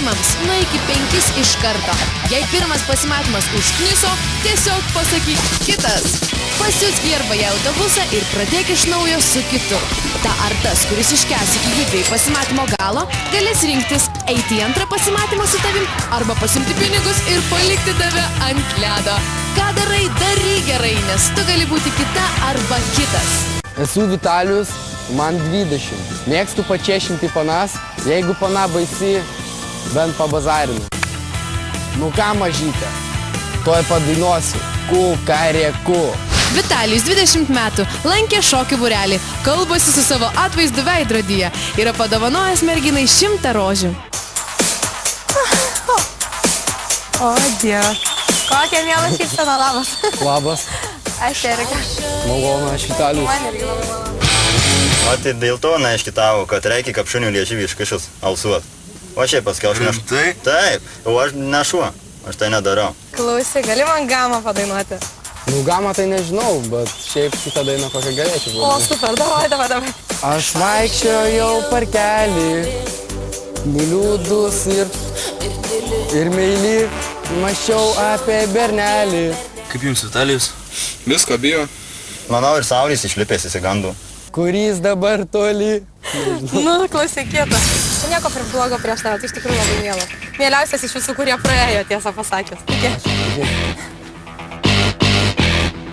pasimatymams nueiki 5 iš karto. Jei pirmas pasimatymas užkniso, tiesiog pasakyk kitas. Pasiūsk arba į autobusą ir pradėk iš naujo su kitu. Ta ar tas, kuris iškęs iki judviejų pasimatymo galo, galės rinktis eiti į antrą pasimatymą su tavim arba pasimti pinigus ir palikti tave ant ledo. Ką darai, daryk gerai, nes tu gali būti kita arba kitas. Esu Vitalijus, man 20. Mėgstu pačiešinti panas, jeigu pana baisi, bent pabazarinu. Nu ką mažytė, tuoj padainuosiu, kukarėku. Vitalijus 20 metų, lankė šokių būrelį, kalbasi su savo atvaizdu veidrodyje, yra padovanojęs merginai 100 rožių. O, Dievas. Kokia miela šypsena, labas. Labas. Aš Erika. Malonu, aš Vitalijus. Man irgi labai malonu. O tai dėl to naiškitavo, kad reikia kapšunių lieživį iškišus alsuot. O šiaip paskiau aš nešu. Taip, o aš nešuo, aš tai nedarau. Klausyk, gali man gamą padainuoti? Nu gamą tai nežinau, bet šiaip kitą dainą kokią galėčiau. O, super, davai. Aš vaikščiojau parkelį, nuliūdus ir meilį, mąsčiau apie bernelį. Kaip jums, Vitalijus? Visko bijo. Manau ir Saulis išlipęs įsigandų. Kuris dabar toli. Nu, klausyk, kieta. Čia nieko blogo prieš tave, tai iš tikrųjų labai miela. Mieliausias iš visų, kurie praėjo, tiesą pasakęs. Iki.